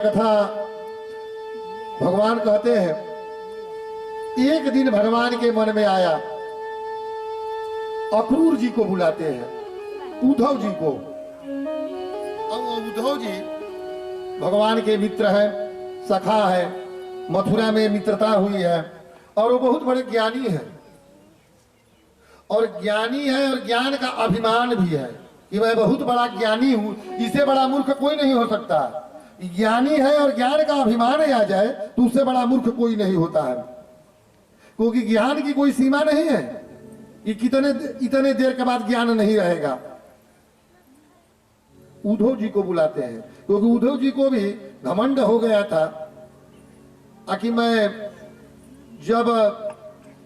कथा भगवान कहते हैं, एक दिन भगवान के मन में आया, अक्रूर जी को बुलाते हैं, उद्धव जी को। अब उद्धव जी भगवान के मित्र है, सखा है, मथुरा में मित्रता हुई है और वो बहुत बड़े ज्ञानी है। और ज्ञानी है और ज्ञान का अभिमान भी है कि मैं बहुत बड़ा ज्ञानी हूं, इससे बड़ा मूर्ख कोई नहीं हो सकता। ज्ञानी है और ज्ञान का अभिमान आ जाए तो उससे बड़ा मूर्ख कोई नहीं होता है, क्योंकि ज्ञान की कोई सीमा नहीं है कि इतने देर के बाद ज्ञान नहीं रहेगा। उद्धव जी को बुलाते हैं क्योंकि उद्धव जी को भी घमंड हो गया था कि मैं जब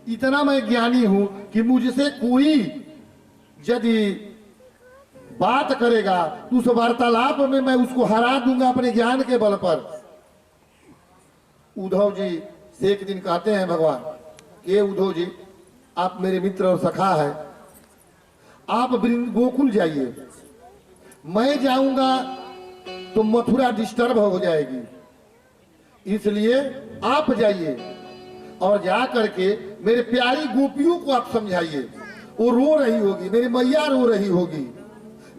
इतना मैं ज्ञानी हूं कि मुझसे कोई यदि बात करेगा तो उस वार्तालाप में मैं उसको हरा दूंगा अपने ज्ञान के बल पर। उद्धव जी से एक दिन कहते हैं भगवान, ये उद्धव जी आप मेरे मित्र और सखा है, आप गोकुल जाइए, मैं जाऊंगा तो मथुरा डिस्टर्ब हो जाएगी, इसलिए आप जाइए और जा करके मेरे प्यारी गोपियों को आप समझाइए। वो रो रही होगी, मेरी मैया रो रही होगी,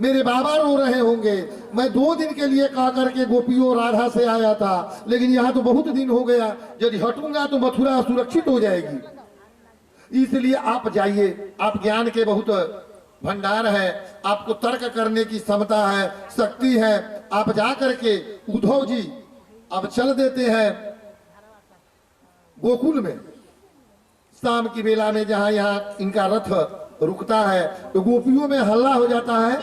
मेरे बाबा रो रहे होंगे। मैं 2 दिन के लिए कह करके गोपियों राधा से आया था, लेकिन यहाँ तो बहुत दिन हो गया, यदि हटूंगा तो मथुरा सुरक्षित हो जाएगी, इसलिए आप जाइए। आप ज्ञान के बहुत भंडार है, आपको तर्क करने की क्षमता है, शक्ति है, आप जा करके। उद्धव जी अब चल देते हैं गोकुल में। शाम की बेला में जहां यहाँ इनका रथ रुकता है तो गोपियों में हल्ला हो जाता है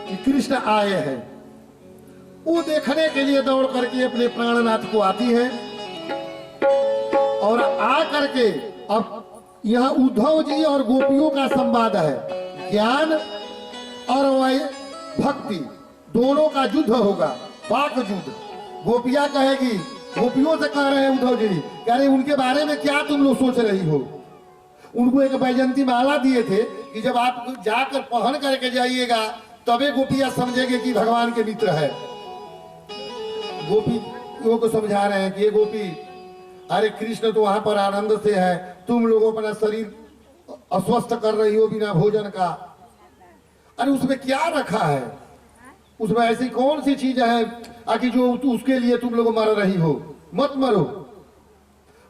कि कृष्ण आए हैं। वो देखने के लिए दौड़ करके अपने प्राणनाथ को आती है और आ करके अब यहाँ उद्धव जी और गोपियों का संवाद है। ज्ञान और भक्ति दोनों का युद्ध होगा, वाक युद्ध। गोपियां कहेगी, गोपियों से कह रहे हैं उद्धव जी, कह रहे उनके बारे में क्या तुम लोग सोच रही हो। उनको एक वैजंती माला दिए थे कि जब आप जाकर पहन करके जाइएगा तबे गोपियां समझेंगे कि भगवान के मित्र है। गोपियों को समझा रहे हैं कि ये गोपी, अरे कृष्ण तो वहां पर आनंद से है, तुम लोग अपना शरीर अस्वस्थ कर रही हो बिना भोजन का। अरे उसमें क्या रखा है, उसमें ऐसी कौन सी चीज है कि जो उसके लिए तुम लोग मर रही हो, मत मरो।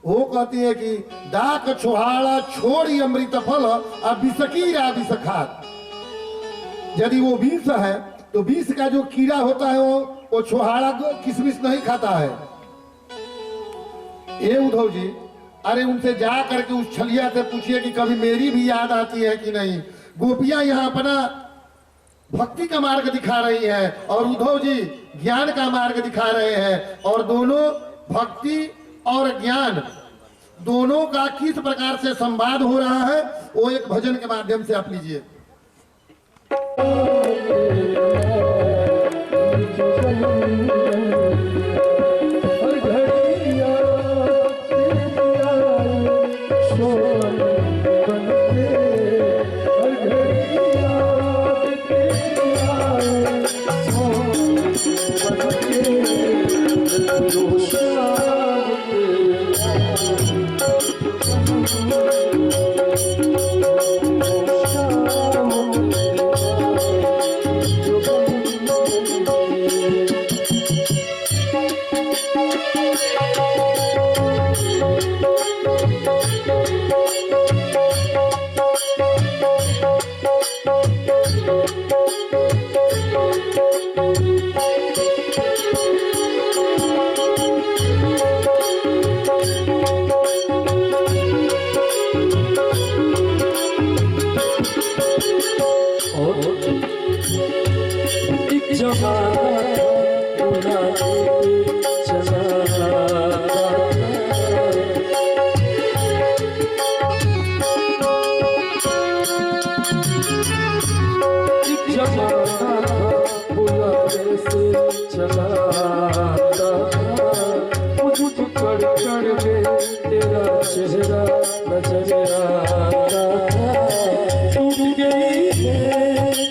वो कहती है कि दाक छोहाड़ा छोड़ी अमृत फल विषकीरा विषखात। यदि वो विष है तो विष का जो कीड़ा होता है वो छोहाड़ा को किसमिस नहीं खाता है। ये उद्धव जी, अरे उनसे जा करके उस छलिया से पूछिए कि कभी मेरी भी याद आती है कि नहीं। गोपियां यहाँ अपना भक्ति का मार्ग दिखा रही है और उद्धव जी ज्ञान का मार्ग दिखा रहे हैं, और दोनों भक्ति और ज्ञान दोनों का किस प्रकार से संवाद हो रहा है वो एक भजन के माध्यम से आप लीजिए।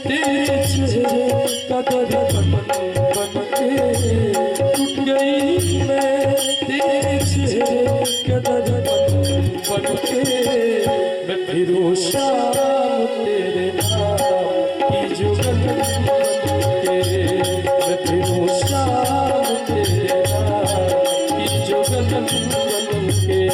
तेरे चेहरे का दर्पण बन के टूट गई के दरबान बनके मैं फिरूं शाम तेरे नाम की जुगल बनके मैं फिरूं शाम तेरे नाम की जुगल बनके।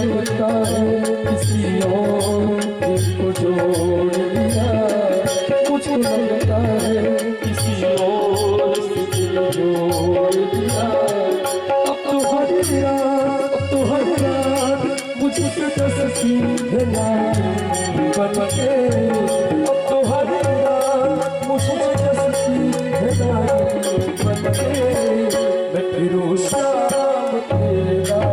लगता है किसी और को जोड़ दिया, मुझको लगता है किसी और को जोड़ दिया। अब तो हर रात मुझको कसती है बन के, अब तो हर रात मुझको कसती है बन के। मैं फिरूं शाम तेरा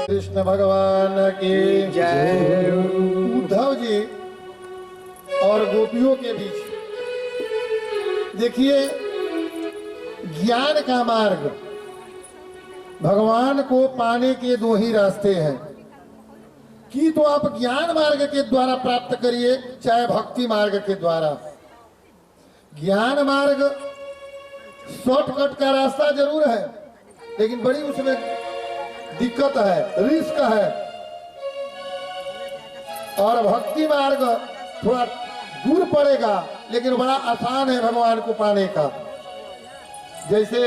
कृष्ण भगवान की जय। उद्धव जी और गोपियों के बीच देखिए ज्ञान का मार्ग, भगवान को पाने के दो ही रास्ते हैं कि तो आप ज्ञान मार्ग के द्वारा प्राप्त करिए, चाहे भक्ति मार्ग के द्वारा। ज्ञान मार्ग शॉर्टकट का रास्ता जरूर है, लेकिन बड़ी उसमें दिक्कत है, रिस्क है। और भक्ति मार्ग थोड़ा दूर पड़ेगा, लेकिन बड़ा आसान है भगवान को पाने का। जैसे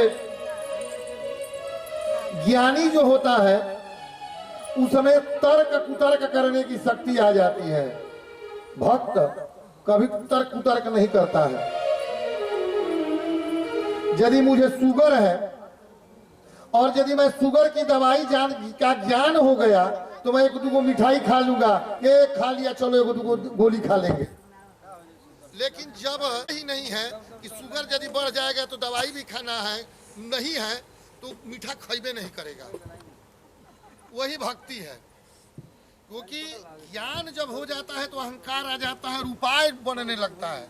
ज्ञानी जो होता है उसमें तर्क कुतर्क करने की शक्ति आ जाती है, भक्त कभी तर्क कुतर्क नहीं करता है। यदि मुझे शुगर है और यदि मैं शुगर की दवाई का ज्ञान हो गया तो मैं एक दो मिठाई खा लूंगा, एक खा लिया चलो एक दो गोली खा लेंगे। लेकिन जब ही नहीं है कि शुगर यदि बढ़ जाएगा तो दवाई भी खाना है, नहीं है तो मीठा खाइबे नहीं करेगा, वही भक्ति है। क्योंकि ज्ञान जब हो जाता है तो अहंकार आ जाता है और उपाय बनने लगता है।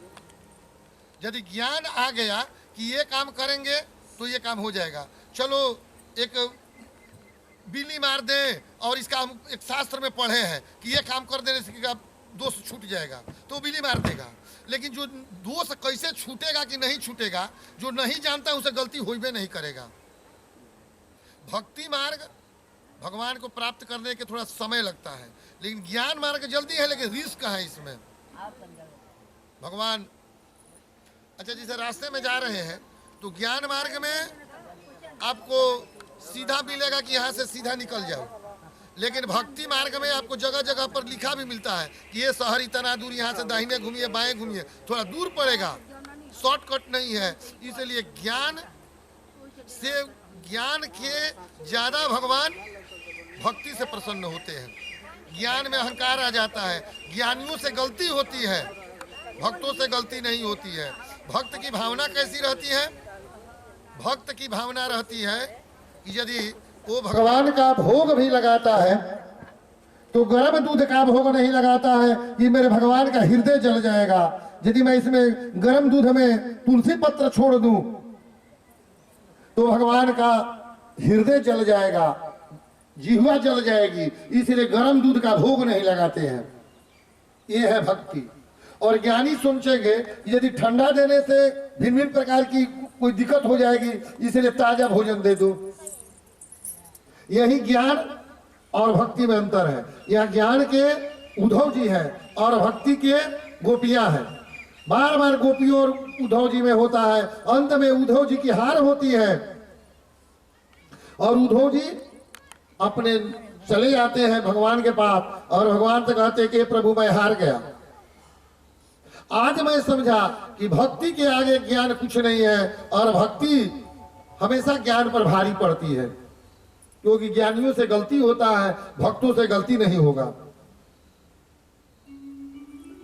यदि ज्ञान आ गया कि ये काम करेंगे तो ये काम हो जाएगा, चलो एक बिल्ली मार दें, और इसका हम एक शास्त्र में पढ़े हैं कि ये काम कर देने से दोष छूट जाएगा, तो बिल्ली मार देगा। लेकिन जो दोष कैसे छूटेगा कि नहीं छूटेगा, जो नहीं जानता उसे गलती होइबे नहीं करेगा। भक्ति मार्ग भगवान को प्राप्त करने के थोड़ा समय लगता है, लेकिन ज्ञान मार्ग जल्दी है, लेकिन रिस्क है इसमें। भगवान अच्छा जैसे रास्ते में जा रहे हैं तो ज्ञान मार्ग में आपको सीधा मिलेगा कि यहाँ से सीधा निकल जाओ, लेकिन भक्ति मार्ग में आपको जगह जगह पर लिखा भी मिलता है कि ये शहर इतना दूर, यहाँ से दाहिने घूमिए बाएं घूमिए, थोड़ा दूर पड़ेगा, शॉर्टकट नहीं है। इसलिए ज्ञान के ज्यादा भगवान भक्ति से प्रसन्न होते हैं। ज्ञान में अहंकार आ जाता है, ज्ञानियों से गलती होती है, भक्तों से गलती नहीं होती है। भक्त की भावना कैसी रहती है? भक्त की भावना रहती है कि यदि वो भगवान का भोग भी लगाता है तो गर्म दूध का भोग नहीं लगाता है कि मेरे भगवान का हृदय जल जाएगा। यदि मैं इसमें गर्म दूध में तुलसी पत्र छोड़ दूं तो भगवान का हृदय जल जाएगा, जिह्वा जल जाएगी, इसलिए गर्म दूध का भोग नहीं लगाते हैं। ये है भक्ति। और ज्ञानी सोचेंगे यदि ठंडा देने से भिन्न भिन्न प्रकार की कोई दिक्कत हो जाएगी, इसलिए ताजा भोजन दे दो। यही ज्ञान और भक्ति में अंतर है। यह ज्ञान के उद्धव जी है और भक्ति के गोपियां हैं। बार बार गोपियों और उद्धव जी में होता है, अंत में उद्धव जी की हार होती है और उद्धव जी अपने चले जाते हैं भगवान के पास और भगवान से कहते हैं कि प्रभु मैं हार गया। आज मैं समझा कि भक्ति के आगे ज्ञान कुछ नहीं है और भक्ति हमेशा ज्ञान पर भारी पड़ती है, क्योंकि ज्ञानियों से गलती होता है, भक्तों से गलती नहीं होगा।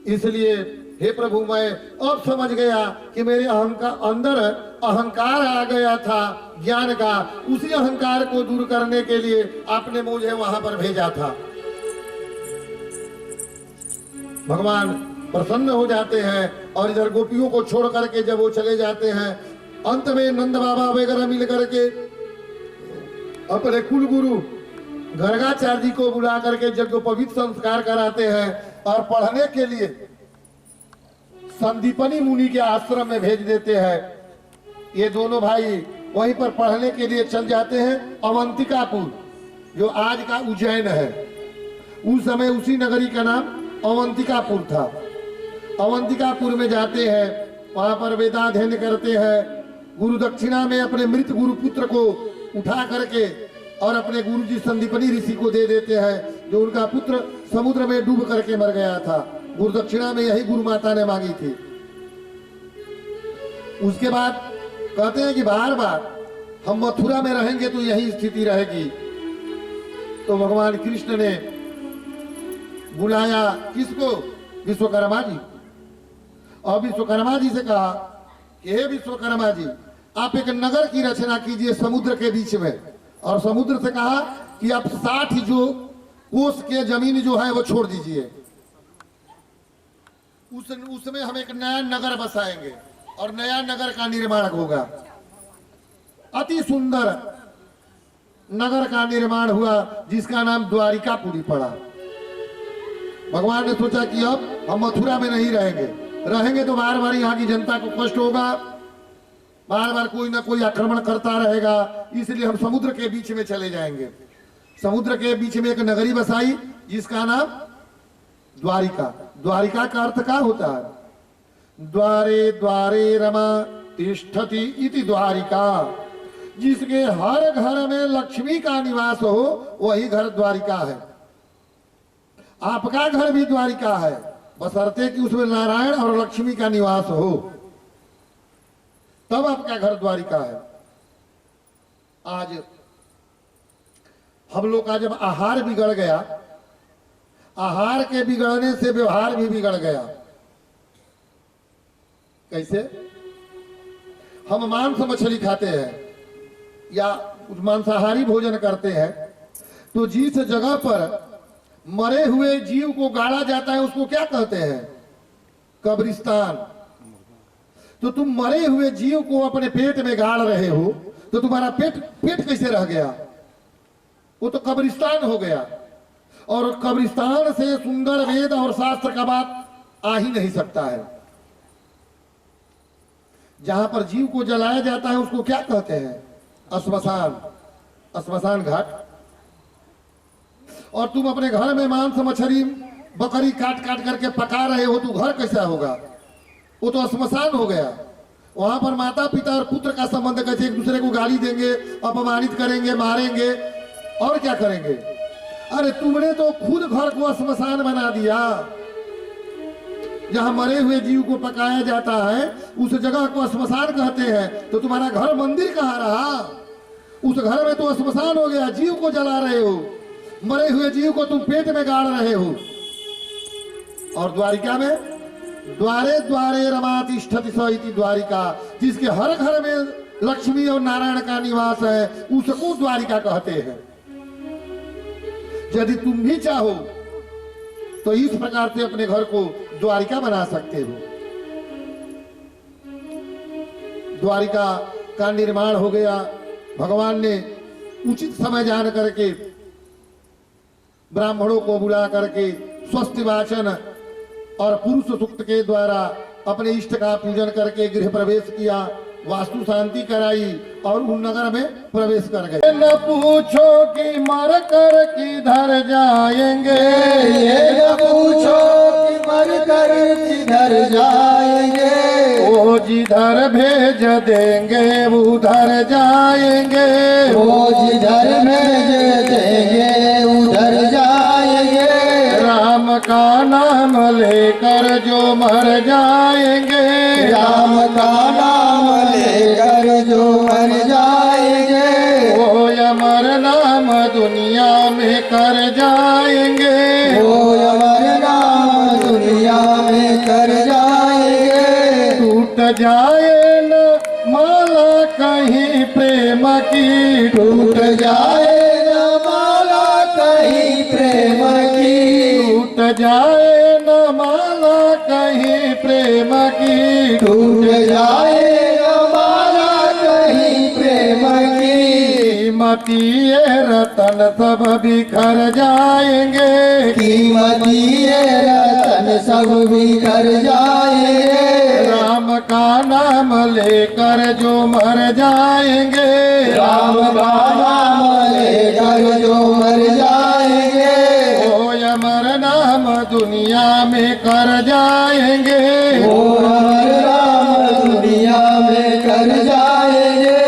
इसलिए हे प्रभु मैं अब समझ गया कि मेरे अंदर अहंकार आ गया था ज्ञान का, उसी अहंकार को दूर करने के लिए आपने मुझे वहां पर भेजा था। भगवान प्रसन्न हो जाते हैं और इधर गोपियों को छोड़ करके जब वो चले जाते हैं, अंत में नंद बाबा वगैरह मिल करके अपने कुल गुरु गर्गाचार्य जी को बुला करके जब पवित्र संस्कार कराते हैं और पढ़ने के लिए संदीपनी मुनि के आश्रम में भेज देते हैं। ये दोनों भाई वहीं पर पढ़ने के लिए चल जाते हैं अवंतिकापुर, जो आज का उज्जैन है। उस समय उसी नगरी का नाम अवंतिकापुर था। अवंतिकापुर में जाते हैं, वहां पर वेदाध्ययन करते हैं। गुरु दक्षिणा में अपने मृत गुरु पुत्र को उठा करके और अपने गुरु जी संदीपनी ऋषि को दे देते हैं, जो उनका पुत्र समुद्र में डूब करके मर गया था। गुरु दक्षिणा में यही गुरु माता ने मांगी थी। उसके बाद कहते हैं कि बार बार हम मथुरा में रहेंगे तो यही स्थिति रहेगी। तो भगवान कृष्ण ने बुलाया किसको? विश्वकर्मा जी। और विश्वकर्मा जी से कहा कि हे विश्वकर्मा जी, आप एक नगर की रचना कीजिए समुद्र के बीच में। और समुद्र से कहा कि आप 60 जो कोस के जमीन जो है वो छोड़ दीजिए, उसमें हम एक नया नगर बसाएंगे और नया नगर का निर्माण होगा। अति सुंदर नगर का निर्माण हुआ जिसका नाम द्वारिकापुरी पड़ा। भगवान ने सोचा कि अब हम मथुरा में नहीं रहेंगे तो बार बार यहाँ की जनता को कष्ट होगा, बार बार कोई ना कोई आक्रमण करता रहेगा, इसलिए हम समुद्र के बीच में चले जाएंगे। समुद्र के बीच में एक नगरी बसाई जिसका नाम द्वारिका। द्वारिका का अर्थ क्या होता है? द्वारे द्वारे रमा तिष्ठति इति द्वारिका। जिसके हर घर में लक्ष्मी का निवास हो वही घर द्वारिका है। आपका घर भी द्वारिका है, बशर्ते कि उसमें नारायण और लक्ष्मी का निवास हो, तब आपका घर द्वारिका है। आज हम लोग का जब आहार बिगड़ गया, आहार के बिगड़ने से व्यवहार भी बिगड़ गया। कैसे? हम मांस मछली खाते हैं या मांसाहारी भोजन करते हैं, तो जिस जगह पर मरे हुए जीव को गाड़ा जाता है उसको क्या कहते हैं? कब्रिस्तान। तो तुम मरे हुए जीव को अपने पेट में गाड़ रहे हो, तो तुम्हारा पेट कैसे रह गया? वो तो कब्रिस्तान हो गया। और कब्रिस्तान से सुंदर वेद और शास्त्र का बात आ ही नहीं सकता है। जहां पर जीव को जलाया जाता है उसको क्या कहते हैं? श्मशान घाट। और तुम अपने घर में मांस मछली बकरी काट काट करके पका रहे हो, तो घर कैसा होगा? वो तो श्मशान हो गया। वहां पर माता पिता और पुत्र का संबंध कैसे? एक दूसरे को गाली देंगे, अपमानित करेंगे, मारेंगे और क्या करेंगे? अरे तुमने तो खुद घर को श्मशान बना दिया। जहां मरे हुए जीव को पकाया जाता है उस जगह को श्मशान कहते हैं, तो तुम्हारा घर मंदिर कहाँ रहा? उस घर में तो श्मशान हो गया। जीव को जला रहे हो, मरे हुए जीव को तुम पेट में गाड़ रहे हो। और द्वारिका में द्वारे द्वारे रमा तिष्ठति स इति द्वारिका। जिसके हर घर में लक्ष्मी और नारायण का निवास है उसको द्वारिका कहते हैं। यदि तुम भी चाहो तो इस प्रकार से अपने घर को द्वारिका बना सकते हो। द्वारिका का निर्माण हो गया। भगवान ने उचित समय जान करके ब्राह्मणों को बुला करके स्वस्ति वाचन और पुरुष सूक्त के द्वारा अपने इष्ट का पूजन करके गृह प्रवेश किया, वास्तु शांति कराई और उन नगर में प्रवेश कर गए। न पूछो कि मर कर किधर जाएंगे, ये न पूछो कि मर कर किधर जाएंगे, वो जिधर भेज देंगे उधर जाएंगे, वो जिधर भेज देंगे उधर जाएंगे, राम का नाम लेकर जो मर जाएंगे, राम का नाम लेकर जो मर जाएंगे, वो अमर नाम दुनिया में कर जाएंगे, वो अमर नाम दुनिया में कर जाएंगे, टूट जाए न माला कहीं प्रेम की, टूट जाए न माला कहीं प्रेम की, टूट जाए न माला कहीं प्रेम की, टूट जाए न माला कहीं प्रेम की, कीमती ये रतन सब बिखर जाएंगे, कीमती ये रतन सब बिखर जाएंगे, राम का नाम लेकर जो मर जाएंगे, राम का नाम लेकर जो मर जाएंगे, वो अमर नाम दुनिया में कर जाएंगे, वो अमर नाम दुनिया में कर जाएंगे।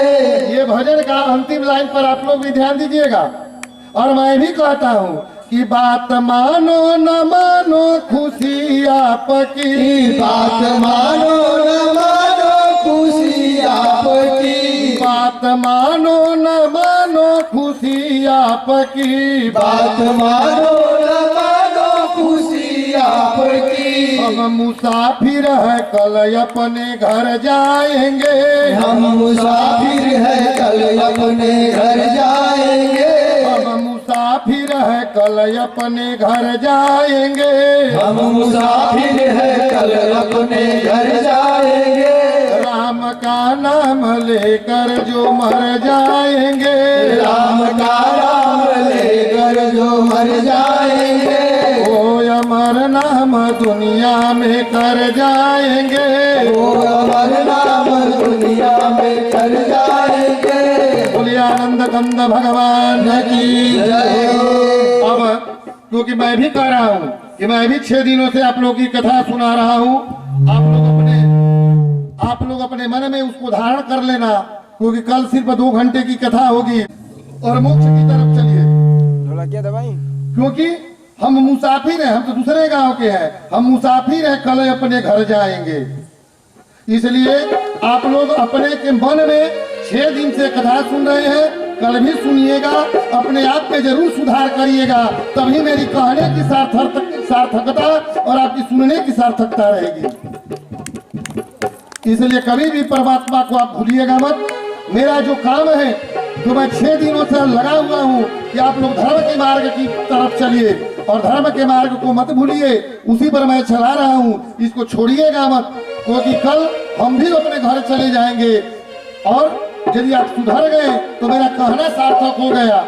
ये भजन का अंतिम लाइन पर आप लोग भी ध्यान दीजिएगा। और मैं भी कहता हूँ कि बात मानो न मानो खुशी आपकी, बात मानो न मानो खुशी आपकी, बात मानो न मानो खुशी आपकी, बात मानो न मानो खुशी आपकी, हम मुसाफिर है कल अपने घर जाएंगे, हम मुसाफिर है कल अपने घर जाएंगे, हम मुसाफिर है कल अपने घर जाएंगे, हम मुसाफिर है कल अपने घर जाएंगे, राम का नाम लेकर जो मर जाएंगे, राम का नाम लेकर जो मर जाएंगे, वो अमर नाम दुनिया में कर जाएंगे, वो अमर नाम दुनिया में कर जाएंगे। बोलिए आनंद कंद भगवान की जय। अब क्योंकि मैं भी कह रहा हूँ कि मैं भी 6 दिनों से आप लोगों की कथा सुना रहा हूँ, आप लोग अपने मन में उसको धारण कर लेना, क्योंकि कल सिर्फ 2 घंटे की कथा होगी और मोक्ष की तरफ चलिए। क्योंकि हम मुसाफिर हैं, हम तो दूसरे गांव के हैं, हम मुसाफिर हैं कल अपने घर जाएंगे। इसलिए आप लोग अपने के मन में 6 दिन से कथा सुन रहे हैं, कल भी सुनिएगा, अपने आप में जरूर सुधार करिएगा, तभी मेरी कहने की सार्थकता और आपकी सुनने की सार्थकता रहेगी। इसलिए कभी भी परमात्मा को आप भूलिएगा मत। मेरा जो काम है तो मैं 6 दिनों से लगा हुआ हूँ कि आप लोग धर्म के मार्ग की तरफ चलिए और धर्म के मार्ग को मत भूलिए, उसी पर मैं चला रहा हूँ, इसको छोड़िएगा मत, क्योंकि कल हम भी अपने घर चले जाएंगे और यदि आप सुधर गए तो मेरा कहना सार्थक हो गया।